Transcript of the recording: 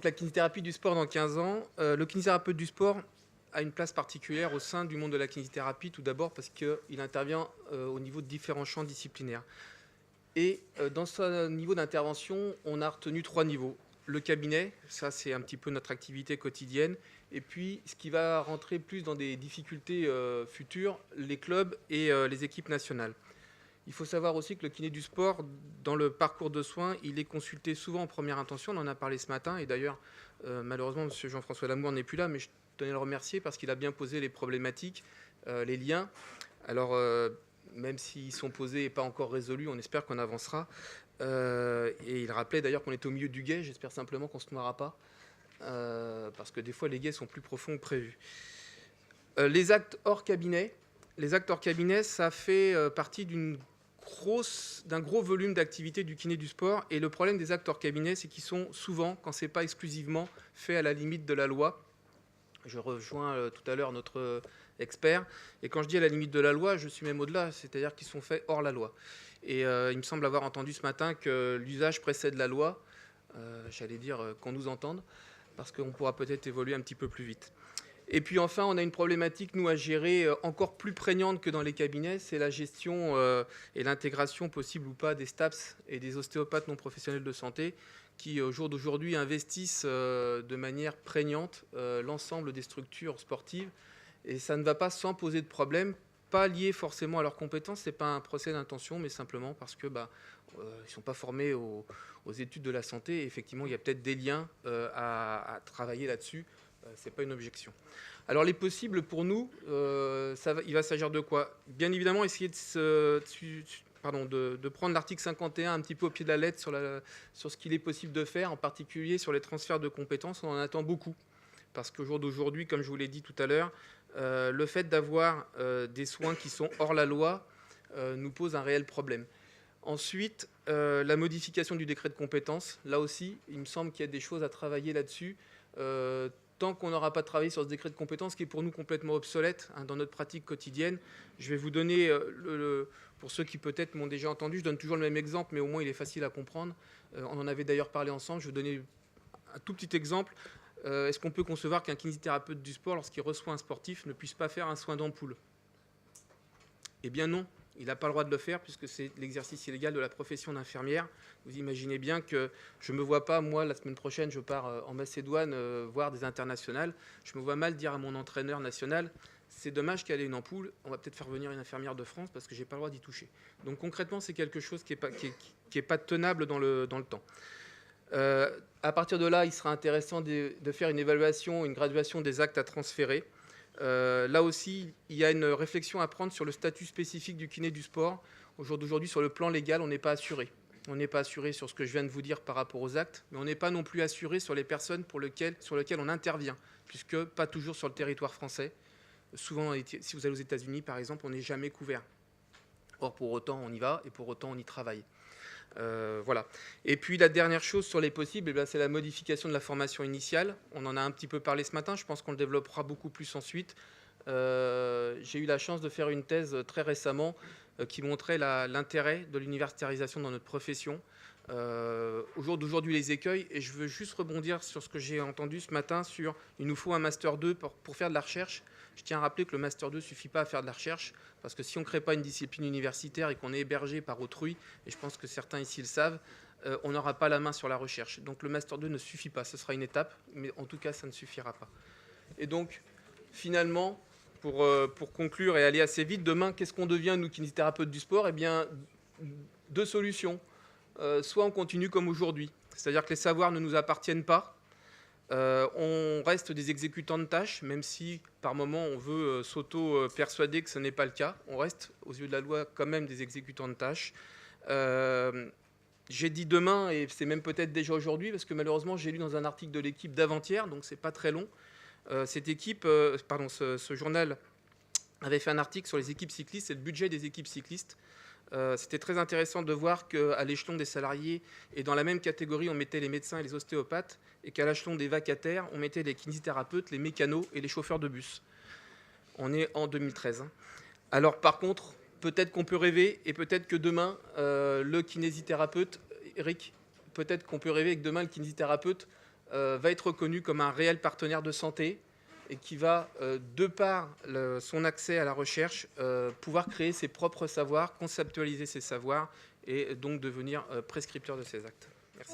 donc la kinésithérapie du sport dans 15 ans. Le kinésithérapeute du sport a une place particulière au sein du monde de la kinésithérapie, tout d'abord parce qu'il intervient au niveau de différents champs disciplinaires. Et dans ce niveau d'intervention, on a retenu 3 niveaux. Le cabinet, ça c'est un petit peu notre activité quotidienne. Et puis ce qui va rentrer plus dans des difficultés futures, les clubs et les équipes nationales. Il faut savoir aussi que le kiné du sport, dans le parcours de soins, il est consulté souvent en première intention. On en a parlé ce matin. Et d'ailleurs, malheureusement, M. Jean-François Lamour n'est plus là, mais je tenais à le remercier parce qu'il a bien posé les problématiques, les liens. Alors, même s'ils sont posés et pas encore résolus, on espère qu'on avancera. Et il rappelait d'ailleurs qu'on était au milieu du guet. J'espère simplement qu'on ne se noiera pas, parce que des fois, les guets sont plus profonds que prévu. Les actes hors cabinet. Les actes hors cabinet, ça fait partie d'un gros volume d'activité du kiné du sport. Et le problème des actes hors cabinet, c'est qu'ils sont souvent, quand ce n'est pas exclusivement, faits à la limite de la loi. Je rejoins tout à l'heure notre expert. Et quand je dis à la limite de la loi, je suis même au-delà, c'est-à-dire qu'ils sont faits hors la loi. Et il me semble avoir entendu ce matin que l'usage précède la loi. J'allais dire qu'on nous entende, parce qu'on pourra peut-être évoluer un petit peu plus vite. Et puis enfin, on a une problématique, nous, à gérer encore plus prégnante que dans les cabinets, c'est la gestion et l'intégration possible ou pas des STAPS et des ostéopathes non professionnels de santé qui, au jour d'aujourd'hui, investissent de manière prégnante l'ensemble des structures sportives. Et ça ne va pas sans poser de problème, pas lié forcément à leurs compétences, ce n'est pas un procès d'intention, mais simplement parce que ils ne sont pas formés aux études de la santé. Et effectivement, il y a peut-être des liens à travailler là-dessus. Ce n'est pas une objection. Alors les possibles pour nous, il va s'agir de quoi? Bien évidemment, essayer de prendre l'article 51 un petit peu au pied de la lettre sur ce qu'il est possible de faire, en particulier sur les transferts de compétences. On en attend beaucoup. Parce qu'au jour d'aujourd'hui, comme je vous l'ai dit tout à l'heure, le fait d'avoir des soins qui sont hors la loi nous pose un réel problème. Ensuite, la modification du décret de compétences. Là aussi, il me semble qu'il y a des choses à travailler là-dessus. Tant qu'on n'aura pas travaillé sur ce décret de compétences qui est pour nous complètement obsolète dans notre pratique quotidienne. Je vais vous donner, pour ceux qui peut-être m'ont déjà entendu, je donne toujours le même exemple, mais au moins il est facile à comprendre. On en avait d'ailleurs parlé ensemble. Je vais vous donner un tout petit exemple. Est-ce qu'on peut concevoir qu'un kinésithérapeute du sport, lorsqu'il reçoit un sportif, ne puisse pas faire un soin d'ampoule? Eh bien non. Il n'a pas le droit de le faire puisque c'est l'exercice illégal de la profession d'infirmière. Vous imaginez bien que je ne me vois pas, moi, la semaine prochaine, je pars en Macédoine voir des internationales. Je me vois mal dire à mon entraîneur national, c'est dommage qu'elle ait une ampoule, on va peut-être faire venir une infirmière de France parce que je n'ai pas le droit d'y toucher. Donc concrètement, c'est quelque chose qui n'est pas tenable dans le temps. À partir de là, il sera intéressant de faire une évaluation, une graduation des actes à transférer. Là aussi, il y a une réflexion à prendre sur le statut spécifique du kiné du sport. Au jour d'aujourd'hui, sur le plan légal, on n'est pas assuré. On n'est pas assuré sur ce que je viens de vous dire par rapport aux actes, mais on n'est pas non plus assuré sur les personnes sur lesquelles on intervient, puisque pas toujours sur le territoire français. Souvent, si vous allez aux États-Unis, par exemple, on n'est jamais couvert. Or, pour autant, on y va et pour autant, on y travaille. Voilà. Et puis la dernière chose sur les possibles, c'est la modification de la formation initiale. On en a un petit peu parlé ce matin, je pense qu'on le développera beaucoup plus ensuite. J'ai eu la chance de faire une thèse très récemment qui montrait l'intérêt de l'universitarisation dans notre profession. Au jour d'aujourd'hui, les écueils, et je veux juste rebondir sur ce que j'ai entendu ce matin sur il nous faut un Master 2 pour faire de la recherche. Je tiens à rappeler que le Master 2 ne suffit pas à faire de la recherche, parce que si on ne crée pas une discipline universitaire et qu'on est hébergé par autrui, et je pense que certains ici le savent, on n'aura pas la main sur la recherche. Donc le Master 2 ne suffit pas, ce sera une étape, mais en tout cas, ça ne suffira pas. Et donc, finalement, pour conclure et aller assez vite, demain, qu'est-ce qu'on devient, nous, kinésithérapeutes du sport? Eh bien, 2 solutions. Soit on continue comme aujourd'hui, c'est-à-dire que les savoirs ne nous appartiennent pas, on reste des exécutants de tâches, même si par moment on veut s'auto-persuader que ce n'est pas le cas, on reste aux yeux de la loi quand même des exécutants de tâches. J'ai dit demain, et c'est même peut-être déjà aujourd'hui, parce que malheureusement j'ai lu dans un article de l'équipe d'avant-hier, donc c'est pas très long, ce journal avait fait un article sur les équipes cyclistes et le budget des équipes cyclistes. C'était très intéressant de voir qu'à l'échelon des salariés et dans la même catégorie, on mettait les médecins et les ostéopathes, et qu'à l'échelon des vacataires, on mettait les kinésithérapeutes, les mécanos et les chauffeurs de bus. On est en 2013. Alors par contre, peut-être qu'on peut rêver, et peut-être que demain, le kinésithérapeute, Eric, peut-être qu'on peut rêver que demain, le kinésithérapeute va être reconnu comme un réel partenaire de santé et qui va, de par son accès à la recherche, pouvoir créer ses propres savoirs, conceptualiser ses savoirs et donc devenir prescripteur de ses actes. Merci.